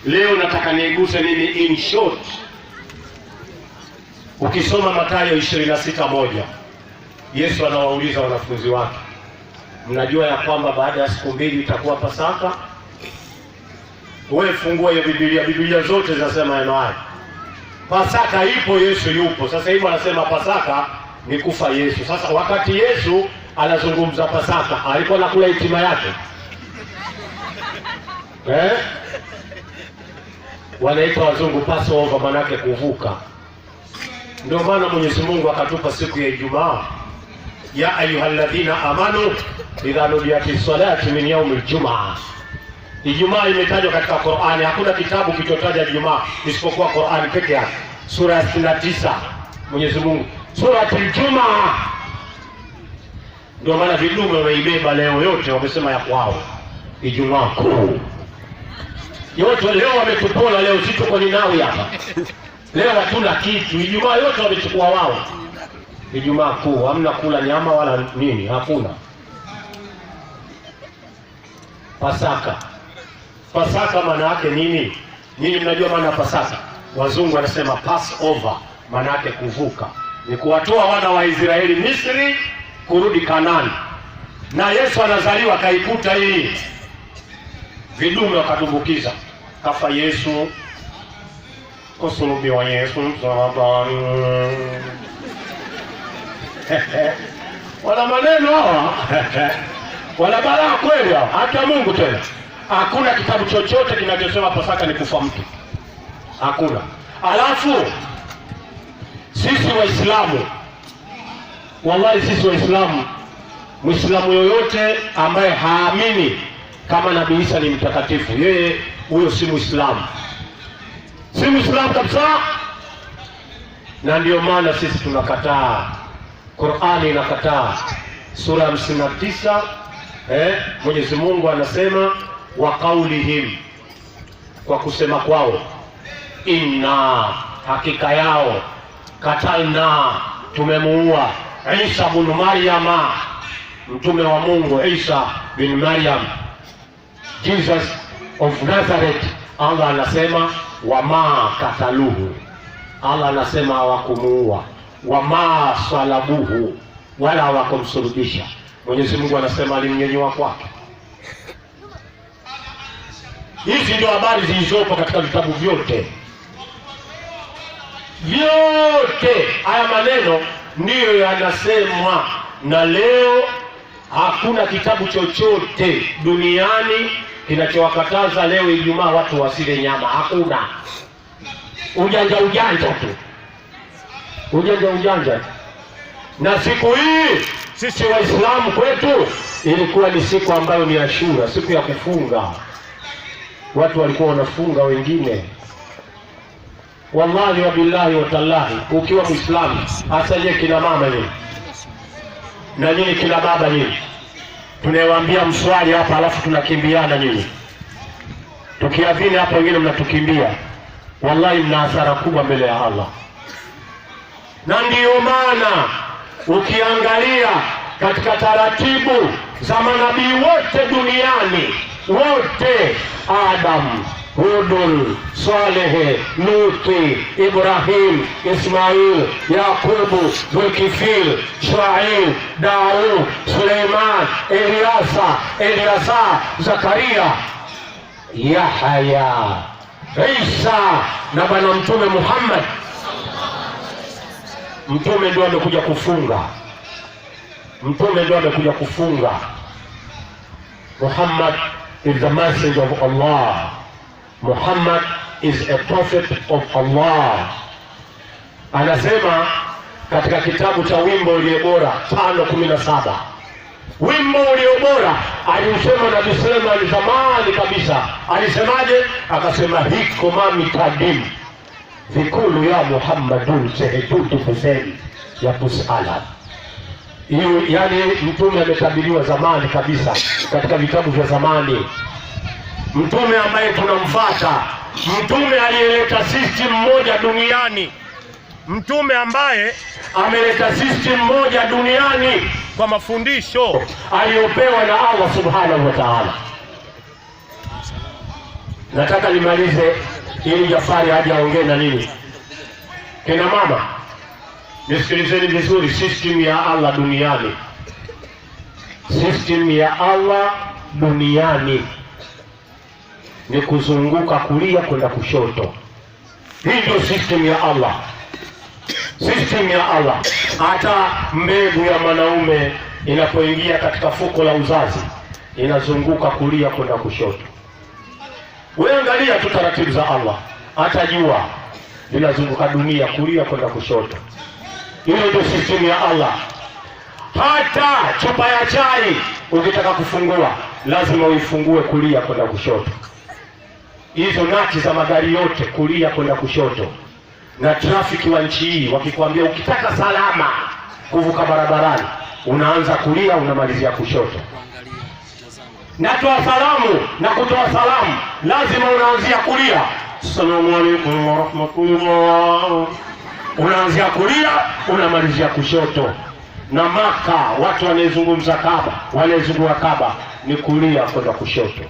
Leo nataka niiguse mimi in short. Ukisoma Mathayo 26:1, Yesu anawauliza wanafunzi wake, mnajua ya kwamba baada ya siku 2 itakuwa Pasaka? Wewe fungua hiyo Biblia zote zinasema haya. Pasaka ipo, Yesu yupo. Sasa hivi anasema Pasaka ni kufa Yesu. Sasa wakati Yesu anazungumza Pasaka, alikuwa anakula hitima yake? Wanaita wazungu Passover, manake kuvuka. Ndio maana Mwenyezi Mungu akatupa siku ya Ijumaa, ya ayyuhalladhina amanu idha nudiyatis salati min yawmil jumaa. Ijumaa imetajwa katika Qur'ani. Hakuna kitabu kilichotaja Ijumaa isipokuwa Qur'ani peke yake. Sura ya 69 Mwenyezi Mungu, suratul Jumaa. Ndio maana vidume wameibeba leo yote, wamesema ya kwao Ijumaa kuu. Yote leo wametupola, leo sisi tuko Ninawi hapa. Leo hatuna kitu. Ijumaa yote wamechukua wao. Ijumaa kuu hamna kula nyama wala nini, hakuna. Pasaka maana yake nini? Nini mnajua maana Pasaka? Wazungu wanasema Passover, maana yake kuvuka. Ni kuwatoa wana wa Israeli Misri kurudi Kanaani. Na Yesu anazaliwa kaikuta hii. Vidume wakatumbukiza. Kafa Yesu, kusulubiwa Yesu msalabani. Wana maneno hawa. Wana balaa kweli hawa. Hata Mungu tena. Hakuna kitabu chochote kinachosema Pasaka ni kufa mtu. Hakuna. Alafu sisi Waislamu, wallahi sisi Waislamu, Muislamu yoyote ambaye haamini kama Nabii Isa ni mtakatifu, yeye huyo si Muislamu. Si Muislamu kabisa. Na ndio maana sisi tunakataa. Qur'ani inakataa. Sura 59 Mwenyezi Mungu anasema wa qaulihim, kwa kusema kwao, inna, hakika yao, katalna, tumemuua Isa bin Maryama, mtume wa Mungu Isa bin Maryam, Jesus of Nazareth. Allah anasema wama kataluhu, Allah anasema hawakumuua. Wama salabuhu, wala hawakumsulubisha. Mwenyezi Mungu anasema alimnyanyua kwake. Hizi ndio habari zilizopo katika vitabu vyote. Haya maneno ndiyo yanasemwa. Na leo hakuna kitabu chochote duniani kinachowakataza leo Ijumaa watu wasile nyama. Hakuna. Ujanja tu. Ujanja. Na siku hii sisi Waislamu kwetu ilikuwa ni siku ambayo ni Ashura, siku ya kufunga. Watu walikuwa wanafunga wengine. Wallahi wa billahi wa tallahi, ukiwa Muislamu, hasa nyinyi kina mama nyinyi na nyinyi kina baba nyinyi, tunawaambia mswali hapa alafu tunakimbiana nyinyi. Tukiadhini hapa wengine mnatukimbia. Wallahi mna hasara kubwa mbele ya Allah. Na ndiyo maana ukiangalia katika taratibu za manabii wote duniani, wote, Adam, Hudul, Saleh, Luti, Ibrahim, Ismail, Yakubu, Zulkifil, Shuaib, Daud, Suleiman, Eliasa, Zakaria, Yahya, Isa na bwana mtume Muhammad. Mtume ndio amekuja kufunga. Muhammad is the messenger of Allah. Muhammad is a prophet of Allah. Anasema katika kitabu cha Wimbo Ulio Bora 5:17, wimbo ulio bora aliusema Nabii Suleiman zamani kabisa. Alisemaje? Akasema hiko mami tadim vikulu ya Muhammadun sehetutu fuseni ya kusala. Hiyo yani mtume ametabiriwa zamani kabisa katika vitabu vya zamani. Mtume ambaye tunamfuata, mtume aliyeleta system moja duniani, mtume ambaye ameleta system moja duniani kwa mafundisho aliyopewa na Allah subhanahu wa ta'ala. Nataka nimalize ili Jafari aje aongee na nini. Kina mama, nisikilizeni vizuri. System ya Allah duniani, system ya Allah duniani ni kuzunguka kulia kwenda kushoto. Hii ndio system ya Allah. System ya Allah. Hata mbegu ya mwanaume inapoingia katika fuko la uzazi inazunguka kulia kwenda kushoto. Wewe angalia tu taratibu za Allah, hata jua linazunguka dunia kulia kwenda kushoto. Hiyo ndio system ya Allah. Hata chupa ya chai ukitaka kufungua lazima uifungue kulia kwenda kushoto. Hizo nati za magari yote kulia kwenda kushoto. Na trafiki wa nchi hii wakikwambia ukitaka salama kuvuka barabarani unaanza kulia unamalizia kushoto. Natoa salamu na kutoa salamu lazima unaanzia kulia. Assalamu alaykum wa rahmatullah. Unaanzia kulia unamalizia kushoto. Na Maka watu wanazungumza Kaaba, wanazungua Kaaba ni kulia kwenda kushoto.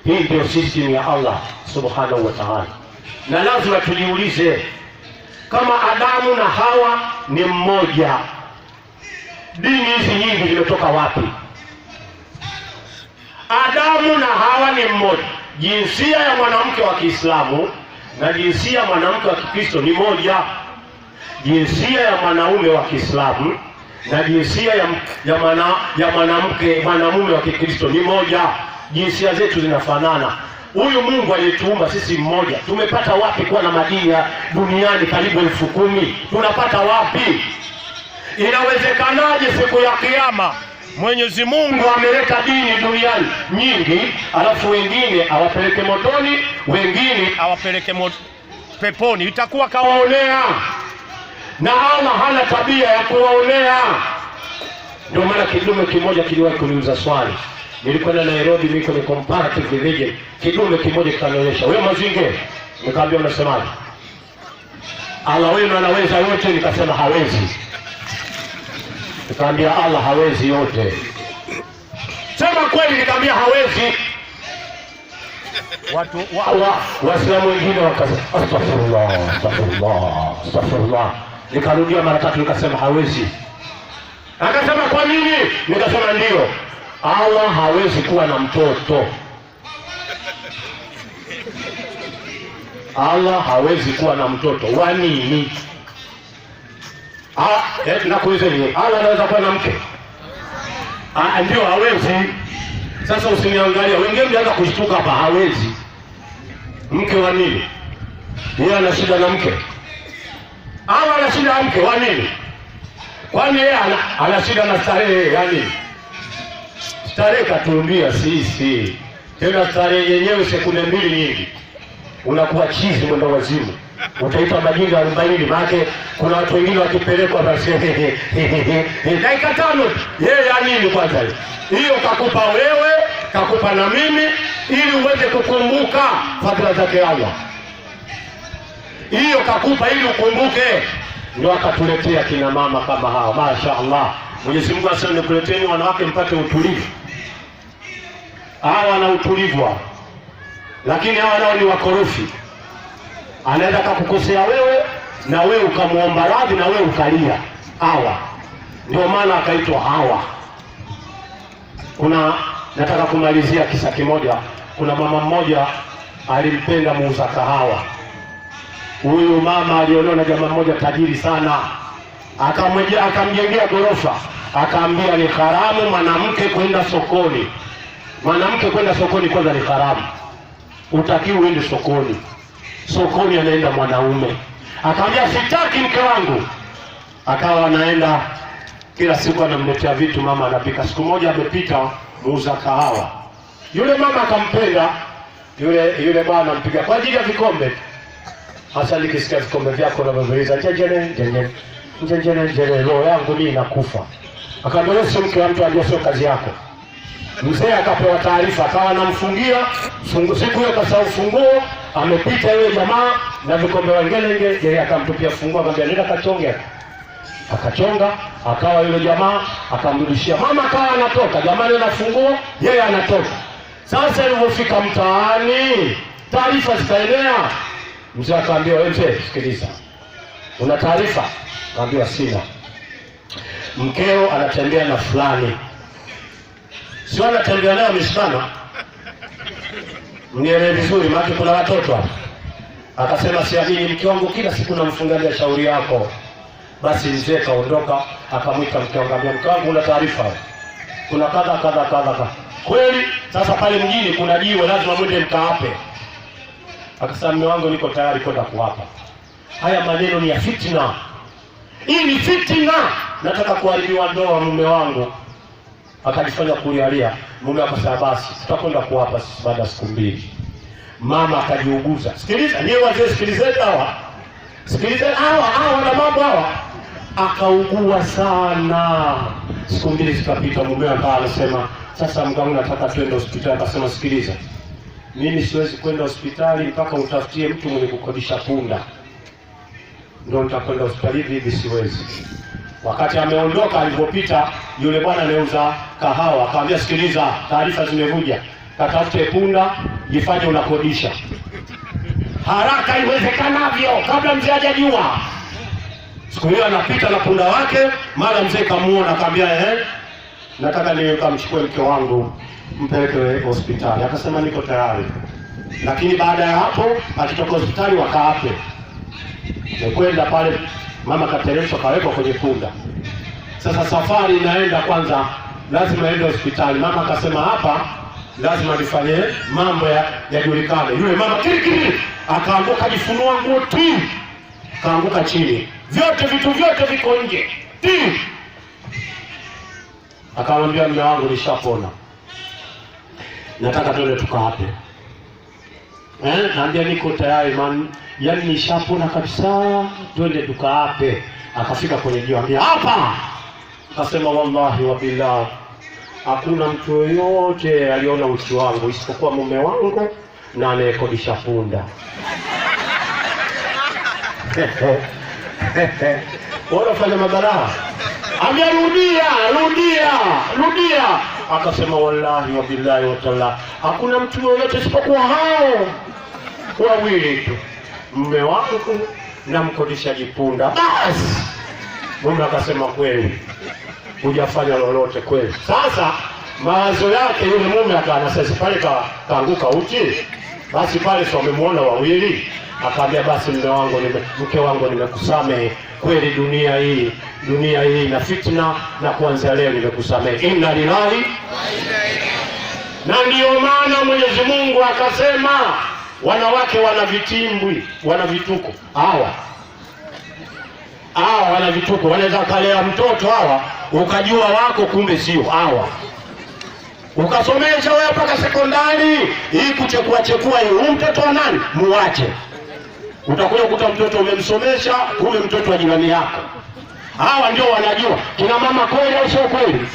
Hii ndio system ya Allah subhanahu wa ta'ala. Na lazima tujiulize, kama Adamu na Hawa ni mmoja, dini hizi nyingi zimetoka wapi? Adamu na Hawa ni mmoja. Jinsia ya mwanamke wa Kiislamu na jinsia ya mwanamke wa Kikristo ni moja. Jinsia ya mwanaume wa Kiislamu na jinsia ya mwanamume wa Kikristo ni moja. Jinsia zetu zinafanana. Huyu Mungu aliyetuumba sisi mmoja. Tumepata wapi kuwa na madini duniani karibu 10,000? Tunapata wapi? Inawezekanaje siku ya Kiyama Mwenyezi Mungu ameleta dini duniani nyingi, alafu wengine awapeleke motoni, wengine awapeleke peponi? Itakuwa kawaonea. Na Allah hana tabia ya kuwaonea. Ndio maana kidume kimoja kiliwahi kuniuliza swali. Nilikwenda Nairobi, niko ni comparative religion. Kidume kimoja kikanionyesha, wewe Mazinge, nikamwambia unasemaje? Allah wenu anaweza yote? Nikasema hawezi. Nikamwambia Allah hawezi yote. Sema kweli, nikamwambia hawezi. Watu Waislamu wengine wakasema astaghfirullah, astaghfirullah, astaghfirullah. Nikarudia mara 3 nikasema hawezi. Akasema kwa nini? Nikasema ndio. Allah hawezi kuwa na mtoto. Allah hawezi kuwa na mtoto. Wa nini? Nakuuliza hivi, Allah anaweza kuwa na mke? Ndio hawezi. Sasa usiniangalia. Wengine mnaanza kushtuka hapa, hawezi. Mke wa nini? Yeye ana shida na mke. Allah ana shida na mke wa nini? Kwani yeye ana shida na starehe yani? Starehe katuambia sisi. Tena starehe yenyewe sekunde 2 nyingi. Unakuwa chizi mwenda wazimu. Utaitwa majinga 40. Maana kuna watu wengine wakipelekwa basi dakika 5. Yeye ya nini kwanza? Hiyo kakupa wewe, kakupa na mimi ili uweze kukumbuka fadhila zake Allah. Hiyo kakupa ili ukumbuke. Ndio akatuletea kina mama kama hao. Mashaallah. Mwenyezi Mungu asema nikuleteni wanawake mpate utulivu. Hawa wana utulivu, lakini hawa nao ni wakorofi. Anaweza kukukosea wewe na wewe ukamuomba radhi na wewe ukalia. Hawa ndio maana akaitwa Hawa. Nataka kumalizia kisa kimoja. Kuna mama mmoja alimpenda muuza kahawa. Huyu mama aliolewa na jamaa mmoja tajiri sana. Akamjengea gorofa. Akaambia ni haramu mwanamke kwenda sokoni. Mwanamke kwenda sokoni kwanza ni haramu. Utakiwa uende sokoni. Sokoni anaenda mwanaume. Akamwambia sitaki mke wangu. Akawa anaenda kila siku anamletea vitu, mama anapika. Siku moja amepita muuza kahawa. Yule mama akampenda. Yule bwana ampiga kwa ajili ya vikombe. Hasa nikisikia vikombe vyako na bebeza jenjene roho yangu mimi inakufa. Akamwambia sio mke wa mtu, ajue sio kazi yako. Mzee akapewa taarifa, akawa anamfungia siku hiyo, kasahau funguo. Amepita yule jamaa na vikombe wengine, yeye akamtupia funguo, akamwambia nenda kachonge. Akachonga, akawa yule jamaa akamrudishia. Mama akawa anatoka, jamaa ana funguo, yeye anatoka. Sasa ilipofika mtaani, taarifa zikaenea. Mzee akaambia, wewe mzee, sikiliza, una taarifa? Akaambia, sina. Mkeo anatembea na fulani. Sio anatembea naye ameshikana. Mnielewe vizuri, maana kuna watoto hapa. Akasema, siamini, mke wangu kila siku namfungalia shauri yako. Basi mzee kaondoka, akamwita mke wangu, akamwambia, mke wangu, una taarifa? Kuna kadha. Kweli? Sasa pale mjini kuna jiwe, lazima mwende mkaape. Akasema, mume wangu, niko tayari kwenda kuapa. Haya maneno ni ya fitna. Hii ni fitna. Nataka kuharibiwa ndoa mume wangu. Akajifanya kulialia. Mume akasema, basi tutakwenda kuapa sisi baada ya siku 2. Mama akajiuguza. Sikiliza, nyewe wazee sikilizeni hawa. Sikilizeni hawa na mambo hawa. Akaugua sana. Siku 2 zikapita, mume akawa anasema, sasa mgangu, nataka twende hospitali. Akasema, sikiliza, mimi siwezi kwenda hospitali mpaka utafutie mtu mwenye kukodisha punda. Ndio nitakwenda hospitali, hivi siwezi. Wakati ameondoka, alipopita yule bwana anauza kahawa, akamwambia, sikiliza, taarifa zimevuja, katafute punda, jifanye unakodisha haraka iwezekanavyo kabla mzee hajajua. Siku hiyo anapita na punda wake, mara mzee kamuona, akamwambia, nataka nikamchukue mke wangu mpeleke hospitali. Akasema, niko tayari. Lakini baada ya hapo akitoka hospitali wakaape. Nikwenda pale, mama kateremshwa, kawekwa kwenye punda. Sasa safari inaenda, kwanza lazima aende hospitali. Mama akasema, hapa lazima nifanye mambo yajulikane. Yule mama kirikiri akaanguka, kajifunua nguo tu, kaanguka chini. Vitu vyote viko nje. Akamwambia, mume wangu, nishapona. Nataka twende tukaape. Naambia, niko tayari man. Yaani nishapona kabisa, twende tukaape. Akafika kwenye jiwe, ambia, hapa. Akasema, wallahi wa billah, hakuna mtu yoyote aliona uchi wangu isipokuwa mume wangu na anayekodisha punda. Wanafanya mabalaa. Ambia, rudia. Akasema, wallahi wa billahi wa ta'ala, hakuna mtu yoyote isipokuwa hao wawili tu, mume wangu na mkodishaji punda. Basi mume akasema, kweli hujafanya lolote kweli. Sasa mawazo yake yule mume akaana, sasa pale kaanguka uchi, basi pale sio wamemuona wawili. Akaambia, basi mke wangu, nimekusamehe kweli. Dunia hii na fitna, na kuanzia leo nimekusamehe. Inna lillahi. Na ndiyo maana Mwenyezi Mungu akasema, wanawake wana vitimbwi, wana vituko. Hawa wana vituko, wanaweza kalea mtoto hawa ukajua wako, kumbe sio hawa. Ukasomesha wewe mpaka sekondari, hii kuchekua hii, mtoto wa nani? Muache. Utakuja kukuta mtoto umemsomesha, kumbe mtoto wa jirani yako. Hawa ndio wanajua. Kina mama kweli au sio kweli?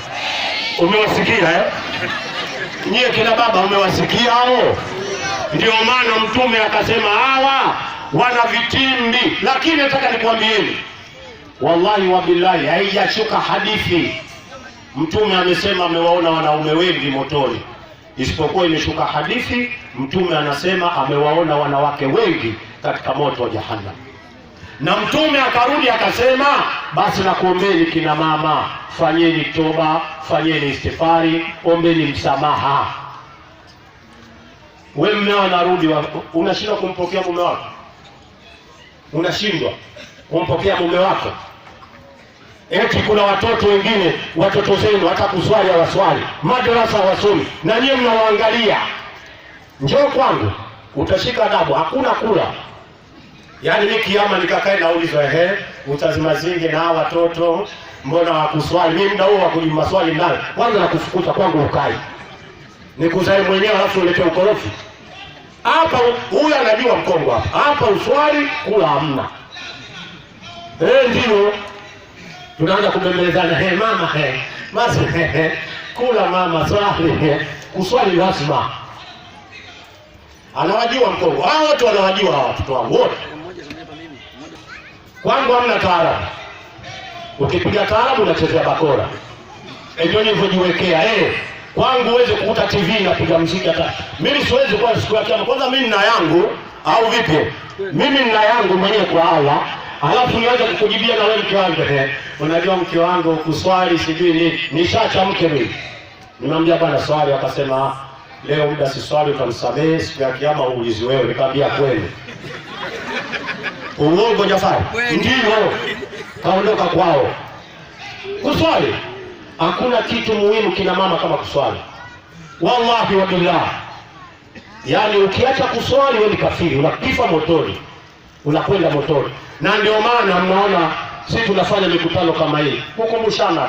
Umewasikia Nyie kina baba umewasikia hao? Ndio maana Mtume akasema hawa wana vitimbi. Lakini nataka nikwambieni, wallahi wa billahi, haijashuka hadithi Mtume amesema amewaona wanaume wengi motoni, isipokuwa imeshuka hadithi Mtume anasema amewaona wanawake wengi katika moto wa Jahannam. Na Mtume akarudi akasema, basi nakuombeni kina mama, fanyeni toba, fanyeni istighfari, ombeni msamaha. Wewe mmeo anarudi, unashindwa kumpokea mume wako? Unashindwa kumpokea mume wako? Eti kuna watoto wengine, watoto zenu hata kuswali hawaswali, madrasa hawasomi, na nyinyi mnawaangalia. Njoo kwangu utashika adabu, hakuna kula. Yaani mimi kiama nikakae naulizwa, utazimazinge na watoto mbona hawakuswali? Mimi muda huo wa kujibu maswali ndani, kwanza nakufukuza kwangu ukai. Nikuzae mwenyewe alafu ulete ukorofi. Hapa huyu anajua mkongo hapa. Hapa uswali, kula hamna. Ndio tunaanza kubembelezana, mama basi kula mama, swali, kuswali lazima. Anawajua mkongo. Hao watu wanawajua watoto wangu wote. Kwangu hamna taarabu. Ukipiga taarabu unachezea bakora. Ndio nilivyojiwekea Kwangu uweze kukuta TV napiga muziki hata. Mimi siwezi kuwa siku ya kiyama. Kwanza mimi nina yangu au vipi? Mimi nina yangu mwenyewe kwa Allah. Alafu nianze kukujibia na wewe mke wangu. Unajua mke wangu kuswali sijui ni nishacha mke mimi. Nimwambia bwana swali, akasema leo muda si swali, utamsamehe siku ya kiyama uulizi wewe. Nikamwambia kweli. Uongo Jafari? Ndio. Kaondoka kwao. Kuswali hakuna kitu muhimu kina mama kama kuswali. Wallahi wa billah. Yaani ukiacha kuswali wewe ni kafiri, unakifa motoni. Unakwenda motoni. Na ndio maana mnaona sisi tunafanya mikutano kama hii. Kukumbushana